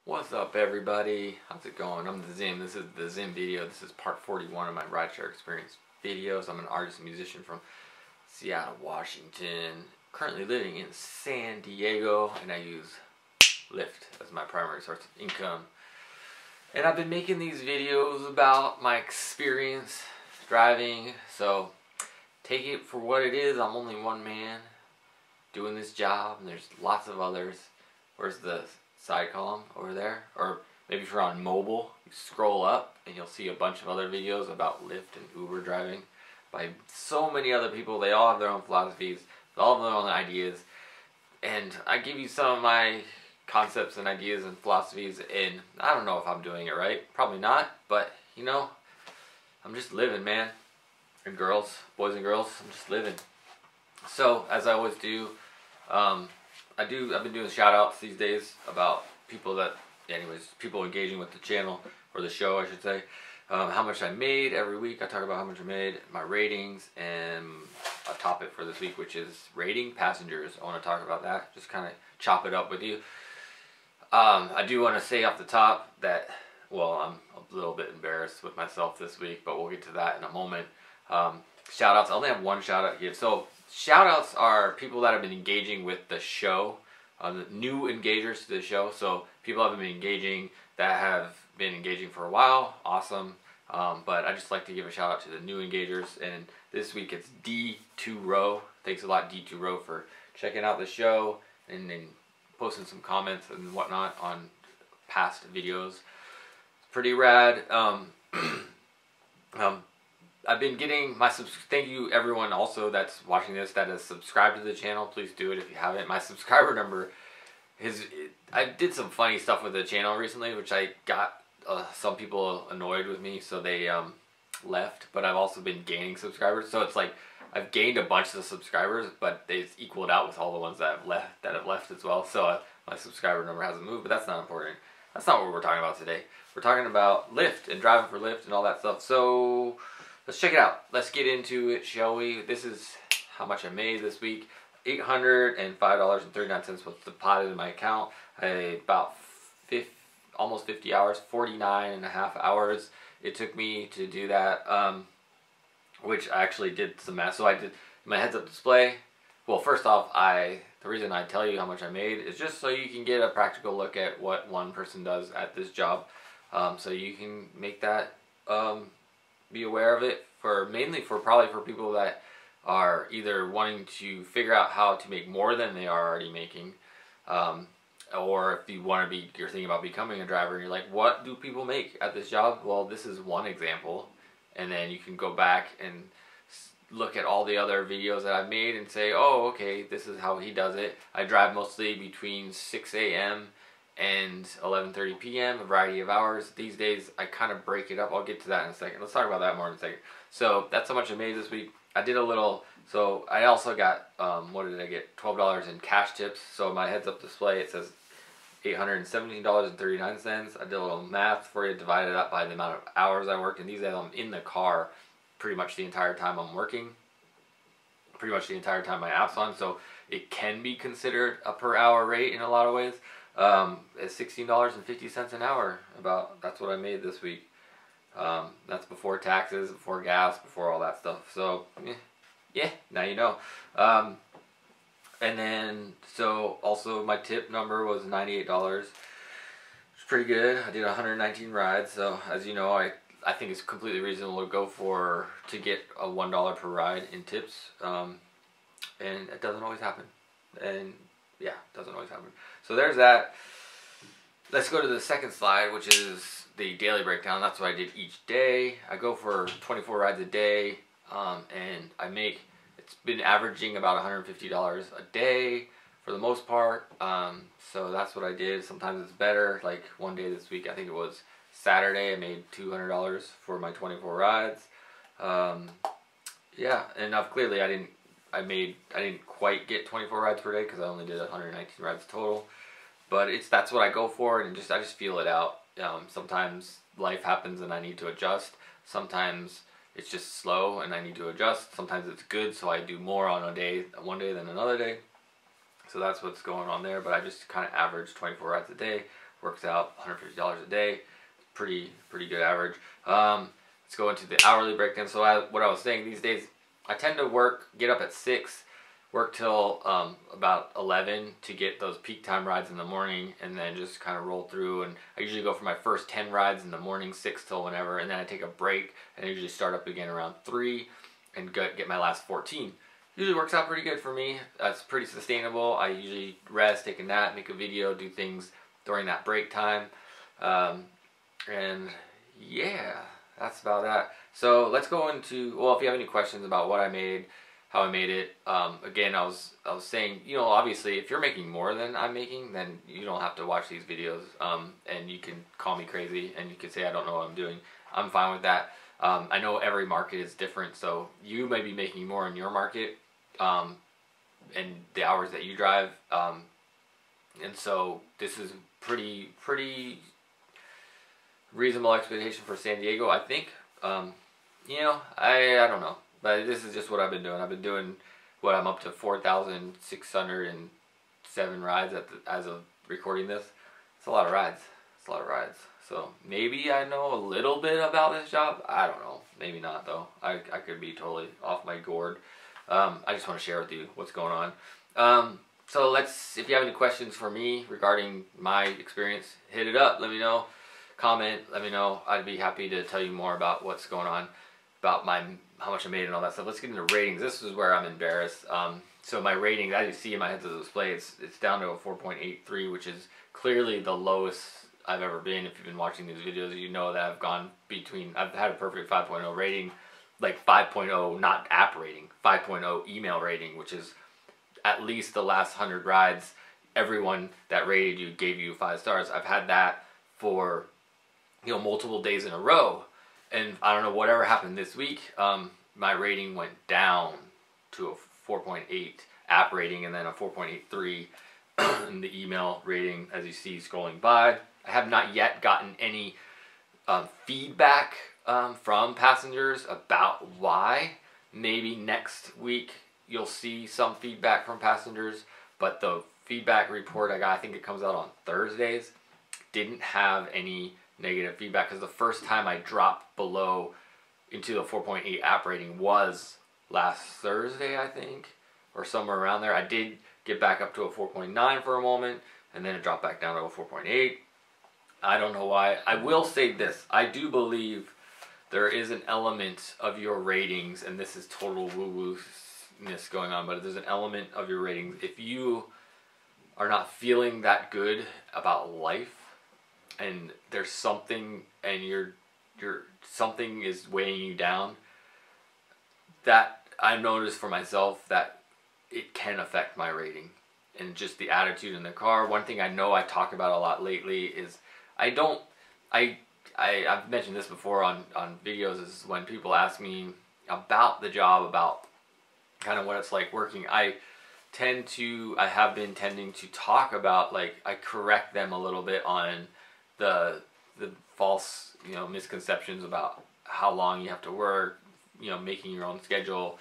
What's up, everybody? How's it going? I'm the Zim. This is the Zim video. This is part 41 of my rideshare experience videos. I'm an artist and musician from Seattle, Washington. Currently living in San Diego, and I use Lyft as my primary source of income. And I've been making these videos about my experience driving, so take it for what it is. I'm only one man doing this job, and there's lots of others. Where's the side column over there? Or maybe if you're on mobile, you scroll up and you'll see a bunch of other videos about Lyft and Uber driving by so many other people. They all have their own philosophies, they all have their own ideas, and I give you some of my concepts and ideas and philosophies, and I don't know if I'm doing it right, probably not, but you know, I'm just living, man. And girls, boys and girls, I'm just living. So as I always do, I've been doing shout outs these days about people people engaging with the channel, or the show I should say. How much I made every week. I talk about how much I made, my ratings, and a topic for this week, which is rating passengers. I want to talk about that, just kind of chop it up with you. I do want to say off the top that, well, I'm a little bit embarrassed with myself this week, but we'll get to that in a moment. Shout outs, I only have one shout out here. So shout outs are people that have been engaging with the show, new engagers to the show. So people have been engaging that have been engaging for a while, awesome. But I just like to give a shout out to the new engagers, and this week it's D2Row. Thanks a lot, D2Row, for checking out the show and posting some comments and whatnot on past videos. It's pretty rad. I've been getting my thank you everyone also that's watching this that has subscribed to the channel. Please do it if you haven't. My subscriber number I did some funny stuff with the channel recently, which I got some people annoyed with me, so they left. But I've also been gaining subscribers, so it's like I've gained a bunch of subscribers, but they've equaled out with all the ones that have left as well. So my subscriber number hasn't moved, but that's not important. That's not what we're talking about today. We're talking about Lyft and driving for Lyft and all that stuff. So let's check it out. Let's get into it, shall we? This is how much I made this week. $805.39 was deposited in my account. About almost 50 hours, 49 and a half hours it took me to do that, which I actually did some math. So I did my heads-up display. Well, first off, the reason I tell you how much I made is just so you can get a practical look at what one person does at this job, so you can make that be aware of it, probably for people that are either wanting to figure out how to make more than they are already making, or if you're thinking about becoming a driver and you're like, what do people make at this job? Well, this is one example, and then you can go back and look at all the other videos that I've made and say, oh, okay, this is how he does it. I drive mostly between 6 a.m. and 11:30 p.m., a variety of hours. These days, I kind of break it up. I'll get to that in a second. Let's talk about that more in a second. So that's how much I made this week. I did a little, so I also got, what did I get? $12 in cash tips. So my heads-up display, it says $817.39. I did a little math for you, divided up by the amount of hours I worked. And these days I'm in the car pretty much the entire time I'm working, pretty much the entire time my app's on. So it can be considered a per hour rate in a lot of ways. It's $16.50 an hour. That's what I made this week. That's before taxes, before gas, before all that stuff. So yeah, now you know. And then so also my tip number was $98, which is pretty good. I did 119 rides, so as you know, I think it's completely reasonable to get a $1 per ride in tips, and it doesn't always happen. And yeah, it doesn't always happen. So there's that. Let's go to the second slide, which is the daily breakdown. That's what I did each day. I go for 24 rides a day, and it's been averaging about $150 a day for the most part. So that's what I did. Sometimes it's better. Like one day this week, I think it was Saturday, I made $200 for my 24 rides. Yeah, and clearly I didn't quite get 24 rides per day because I only did 119 rides total. But that's what I go for, and I just feel it out. Sometimes life happens and I need to adjust. Sometimes it's just slow and I need to adjust. Sometimes it's good, so I do more on one day than another day. So that's what's going on there. But I just kind of average 24 rides a day. Works out $150 a day. Pretty good average. Let's go into the hourly breakdown. So what I was saying, these days I tend to get up at 6, work till about 11 to get those peak time rides in the morning, and then just kind of roll through. And I usually go for my first 10 rides in the morning, 6 till whenever, and then I take a break, and I usually start up again around 3 and get my last 14. Usually works out pretty good for me. That's pretty sustainable. I usually rest, take a nap, make a video, do things during that break time. And yeah, that's about that. So let's go into, well, if you have any questions about what I made, how I made it, again, I was saying, you know, obviously if you're making more than I'm making, then you don't have to watch these videos, and you can call me crazy and you can say I don't know what I'm doing. I'm fine with that. I know every market is different, so you may be making more in your market, and the hours that you drive, and so this is pretty reasonable expectation for San Diego, I think. You know, I don't know, but this is just what I've been doing. I've been doing what I'm up to 4,607 rides as of recording this. It's a lot of rides. It's a lot of rides. So maybe I know a little bit about this job. I don't know. Maybe not though. I could be totally off my gourd. I just want to share with you what's going on. So if you have any questions for me regarding my experience, hit it up. Let me know. Comment. Let me know. I'd be happy to tell you more about what's going on, about how much I made and all that stuff. Let's get into ratings. This is where I'm embarrassed. So my rating, as you see in my heads of display, it's down to a 4.83, which is clearly the lowest I've ever been. If you've been watching these videos, you know that I've had a perfect 5.0 rating, like 5.0, not app rating, 5.0 email rating, which is at least the last 100 rides. Everyone that rated you gave you 5 stars. I've had that for, you know, multiple days in a row, and I don't know whatever happened this week. My rating went down to a 4.8 app rating, and then a 4.83 in the email rating, as you see scrolling by. I have not yet gotten any feedback from passengers about why. Maybe next week you'll see some feedback from passengers, but the feedback report I got, I think it comes out on Thursdays, didn't have any negative feedback, because the first time I dropped below into the 4.8 app rating was last Thursday, I think, or somewhere around there. I did get back up to a 4.9 for a moment, and then it dropped back down to a 4.8. I don't know why. I will say this. I do believe there is an element of your ratings, and this is total woo-woo-ness going on, but there's an element of your ratings. If you are not feeling that good about life, and there's something, and something is weighing you down, that I've noticed for myself that it can affect my rating, and just the attitude in the car. One thing I know I talk about a lot lately is I've mentioned this before on videos, is when people ask me about the job, about kind of what it's like working, I have been tending to talk about, like, I correct them a little bit on the false, you know, misconceptions about how long you have to work, you know, making your own schedule,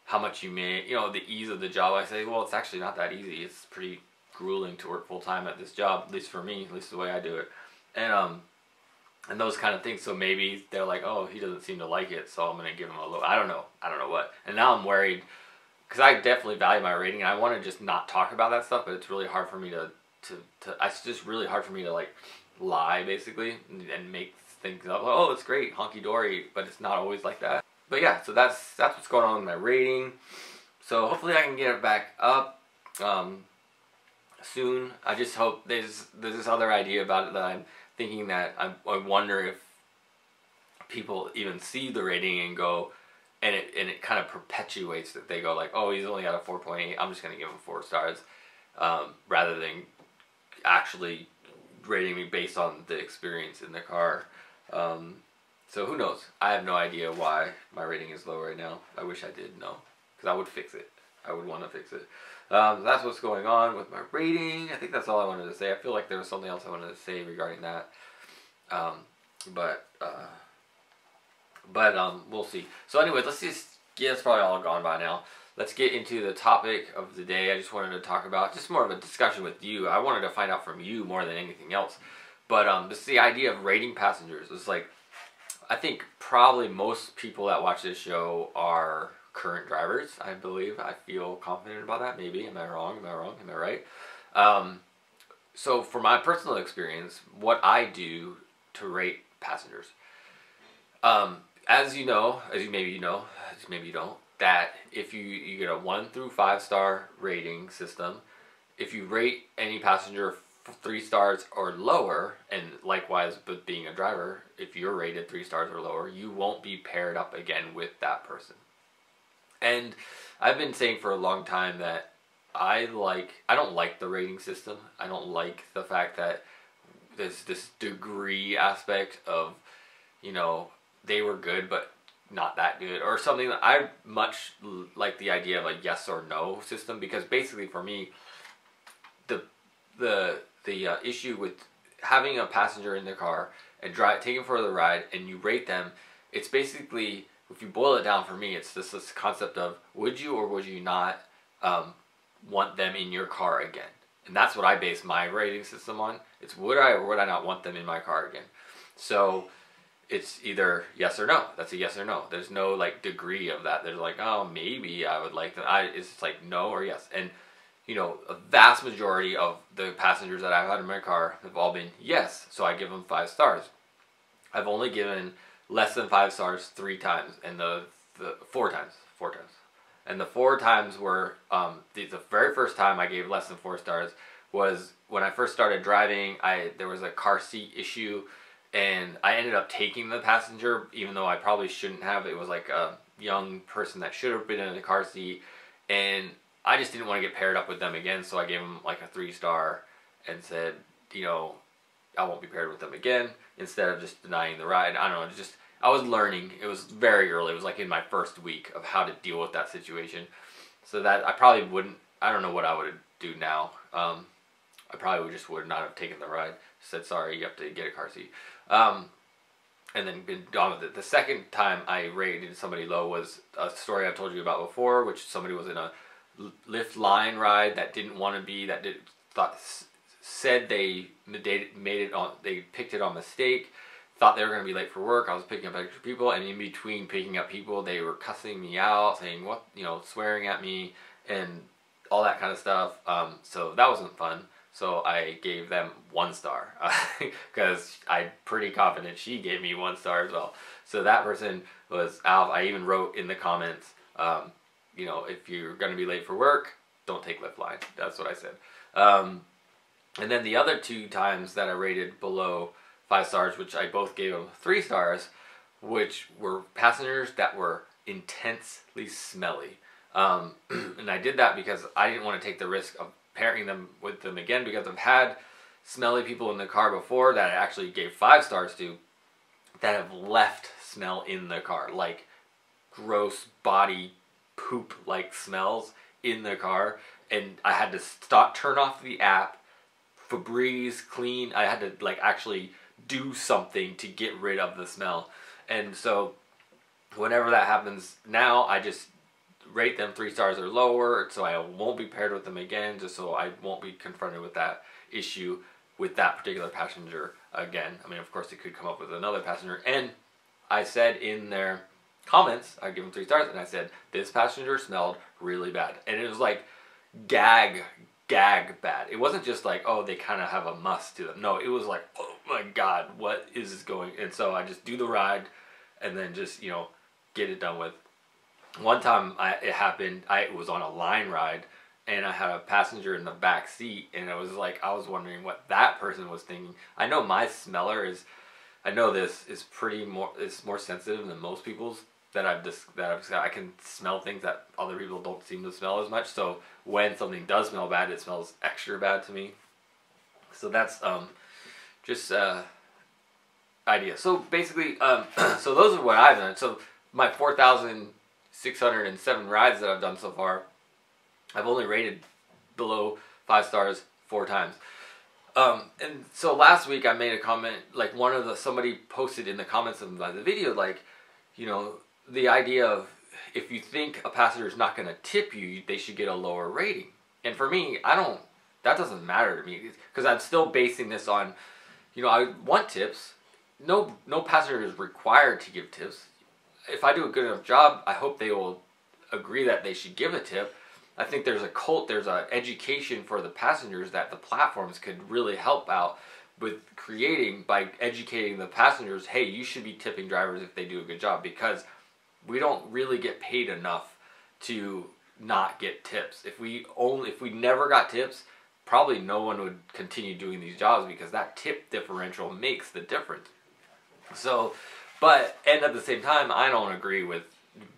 how much you make, you know, the ease of the job. I say, well, it's actually not that easy. It's pretty grueling to work full time at this job, at least for me, at least the way I do it. And those kind of things. So maybe they're like, oh, he doesn't seem to like it, so I'm gonna give him a low. I don't know what. And now I'm worried, because I definitely value my rating, and I want to just not talk about that stuff. But it's really hard for me it's just really hard for me to, like, lie basically and make things up. Oh, it's great, honky dory, but it's not always like that. But yeah, so that's what's going on with my rating. So hopefully I can get it back up soon. I just hope there's this other idea about it that I'm thinking, that I wonder if people even see the rating and go, and it kind of perpetuates that. They go like, oh, he's only got a 4.8, I'm just gonna give him 4 stars, rather than actually rating me based on the experience in the car. So who knows? I have no idea why my rating is low right now. I wish I did know, because I would fix it. I would want to fix it. That's what's going on with my rating. I think that's all I wanted to say. I feel like there was something else I wanted to say regarding that. But we'll see. So anyways, let's just, yeah, it's probably all gone by now. let's get into the topic of the day. I just wanted to talk about just more of a discussion with you. I wanted to find out from you more than anything else. But this is the idea of rating passengers. It's like, I think probably most people that watch this show are current drivers, I believe. I feel confident about that. Maybe. Am I wrong? Am I wrong? Am I right? So for my personal experience, what I do to rate passengers, as you know, as you maybe you know, as maybe you don't, that if you get a 1 through 5 star rating system, if you rate any passenger 3 stars or lower, and likewise with being a driver, if you're rated 3 stars or lower, you won't be paired up again with that person. And I've been saying for a long time that I don't like the rating system. I don't like the fact that there's this degree aspect of, you know, they were good but not that good or something. I much like the idea of a yes or no system, because basically for me, the issue with having a passenger in the car and take them for the ride and you rate them, it's basically, if you boil it down for me, it's this concept of would you or would you not want them in your car again. And that's what I base my rating system on. It's would I or would I not want them in my car again. So it's either yes or no. That's a yes or no. There's no like degree of that. There's like, oh, maybe I would like them. It's like no or yes. And you know, a vast majority of the passengers that I've had in my car have all been yes. So I give them 5 stars. I've only given less than 5 stars 3 times, and the 4 times. And the 4 times were, the very first time I gave less than 4 stars was when I first started driving. There was a car seat issue, and I ended up taking the passenger, even though I probably shouldn't have. It was like a young person that should have been in the car seat, and I just didn't want to get paired up with them again, so I gave them like a 3 star and said, you know, I won't be paired with them again, instead of just denying the ride. I don't know, I was learning. It was very early. It was like in my first week of how to deal with that situation. So that I probably wouldn't, I don't know what I would do now. I probably would not have taken the ride. Said, sorry, you have to get a car seat. And then been gone with it. The second time I rated somebody low was a story I've told you about before, which somebody was in a Lyft line ride that didn't want to be, said they picked it on mistake, thought they were going to be late for work. I was picking up extra people, and in between picking up people, they were cussing me out, saying what, you know, swearing at me and all that kind of stuff. So that wasn't fun. So I gave them 1 star because I'm pretty confident she gave me 1 star as well. So that person was out. I even wrote in the comments, you know, if you're going to be late for work, don't take Lyft line. That's what I said. And then the other 2 times that I rated below 5 stars, which I both gave them 3 stars, which were passengers that were intensely smelly. And I did that because I didn't want to take the risk of pairing them with them again, because I've had smelly people in the car before that I actually gave 5 stars to that have left smell in the car, like gross body poop like smells in the car, and I had to turn off the app, Febreze, clean. I had to like actually do something to get rid of the smell. And so whenever that happens now, I just rate them 3 stars or lower, so I won't be paired with them again, just so I won't be confronted with that issue with that particular passenger again. I mean, of course, it could come up with another passenger. And I said in their comments, I give them 3 stars, and I said, this passenger smelled really bad. And it was like gag bad. It wasn't just like, oh, they kind of have a must to them. No, it was like, oh my God, what is this going? And so I just do the ride and then just, you know, get it done with. One time it happened, I was on a line ride, and I had a passenger in the back seat, and it was like, I was wondering what that person was thinking. I know my smeller is, I know this is it's more sensitive than most people's that I can smell things that other people don't seem to smell as much. So when something does smell bad, it smells extra bad to me. So that's just idea. So basically, so those are what I've done. So my 4,607 rides that I've done so far, I've only rated below 5 stars 4 times. And so last week I made a comment, like somebody posted in the comments of the video, like, you know, the idea of if you think a passenger is not going to tip you, they should get a lower rating. And for me, that doesn't matter to me, because I'm still basing this on, I want tips. No passenger is required to give tips. If I do a good enough job, I hope they will agree that they should give a tip. I think there's an education for the passengers that the platforms could really help out with creating, by educating the passengers, hey, you should be tipping drivers if they do a good job, because we don't really get paid enough to not get tips. If we never got tips, probably no one would continue doing these jobs, because that tip differential makes the difference. So, and at the same time, I don't agree with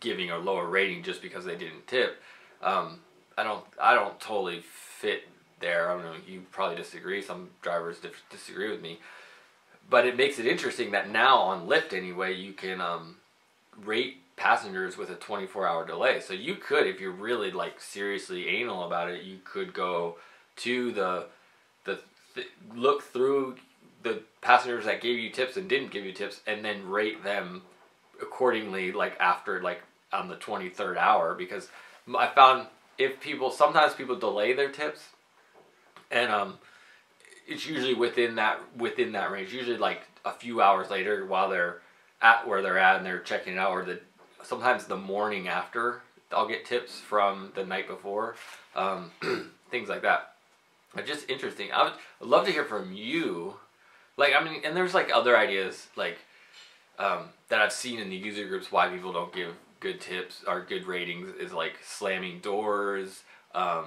giving a lower rating just because they didn't tip. I don't totally fit there. I don't know, you probably disagree. Some drivers disagree with me. But it makes it interesting that now on Lyft anyway, you can rate passengers with a 24-hour delay. So you could, if you're really like seriously anal about it, you could go to look through the passengers that gave you tips and didn't give you tips, and then rate them accordingly, like after, like on the 23rd hour. Because I found sometimes people delay their tips, and it's usually within that range. Usually like a few hours later, while they're at where they're at and they're checking it out, or sometimes the morning after, I'll get tips from the night before, things like that. It's just interesting. I'd love to hear from you. Like, I mean, and there's like other ideas like that I've seen in the user groups why people don't give good tips or good ratings, is like slamming doors. That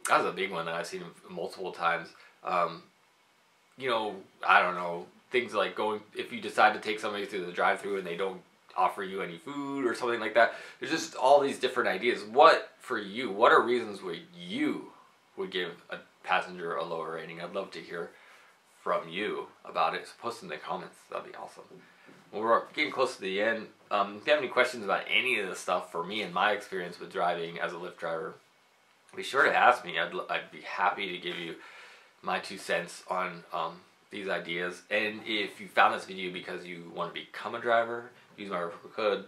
was a big one that I've seen multiple times. I don't know, things like if you decide to take somebody through the drive-thru and they don't offer you any food or something like that. There's just all these different ideas. What are reasons where you would give a passenger a lower rating? I'd love to hear from you about it. So post in the comments. That'd be awesome. Well, we're getting close to the end. If you have any questions about any of this stuff for me and my experience with driving as a Lyft driver, be sure to ask me. I'd be happy to give you my 2 cents on these ideas. And if you found this video because you want to become a driver, use my referral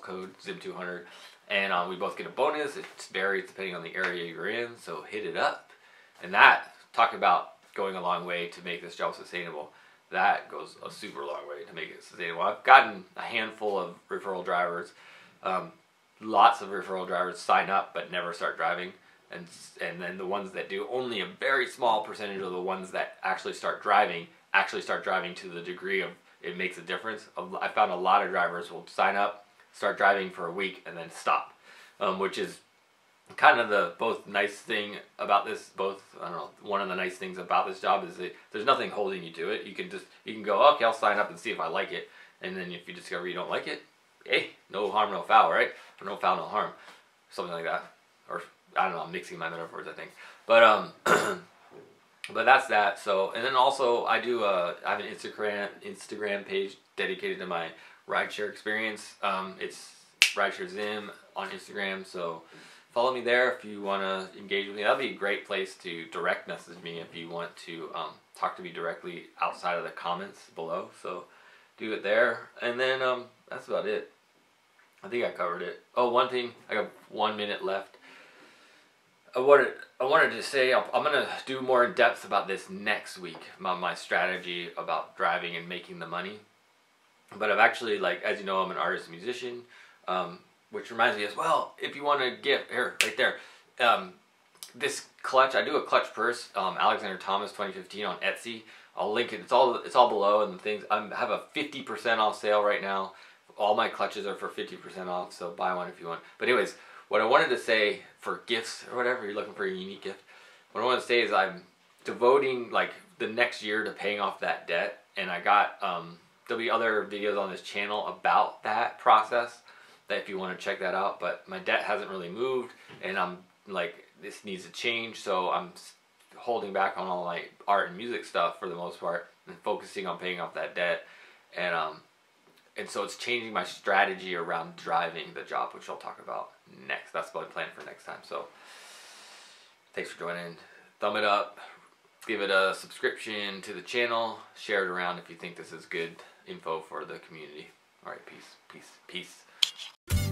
code ZIM200, and we both get a bonus. It varies depending on the area you're in, so hit it up. And talk about going a long way to make this job sustainable. That goes a super long way to make it sustainable. I've gotten a handful of referral drivers. Lots of referral drivers sign up but never start driving. And then the ones that do, only a very small percentage of the ones that actually start driving to the degree of it makes a difference. I found a lot of drivers will sign up, start driving for a week, and then stop, which is kind of the both nice thing about this. One of the nice things about this job is that there's nothing holding you to it. You can go, okay, I'll sign up and see if I like it, and then if you discover you don't like it, hey, no harm, no foul, right? Or no foul, no harm, something like that. Or I don't know, I'm mixing my metaphors, I think. But but that's that. So, and then also I have an Instagram page dedicated to my rideshare experience. It's Rideshare Zim on Instagram. So follow me there if you want to engage with me. That'd be a great place to direct message me if you want to talk to me directly outside of the comments below. So do it there. And then that's about it. I think I covered it. Oh, one thing, I got 1 minute left. I wanted to say I'm going to do more in depth about this next week, my strategy about driving and making the money. But I've actually, like, as you know, I'm an artist and musician, which reminds me as well, if you want to gift, here, right there, this clutch, I do a clutch purse, Alexander Thomas 2015 on Etsy. I'll link it. It's all below, and the things. I have a 50% off sale right now. All my clutches are for 50% off, so buy one if you want. But anyways, what I wanted to say for gifts or whatever, you're looking for a unique gift, what I want to say is I'm devoting like the next year to paying off that debt, and I got there'll be other videos on this channel about that process that if you want to check that out. But my debt hasn't really moved, and I'm like, this needs to change, so I'm holding back on all my art and music stuff for the most part and focusing on paying off that debt. And so it's changing my strategy around driving the job, which I'll talk about next. That's my plan for next time. So thanks for joining. Thumb it up. Give it a subscription to the channel. Share it around if you think this is good info for the community. All right, peace, peace, peace.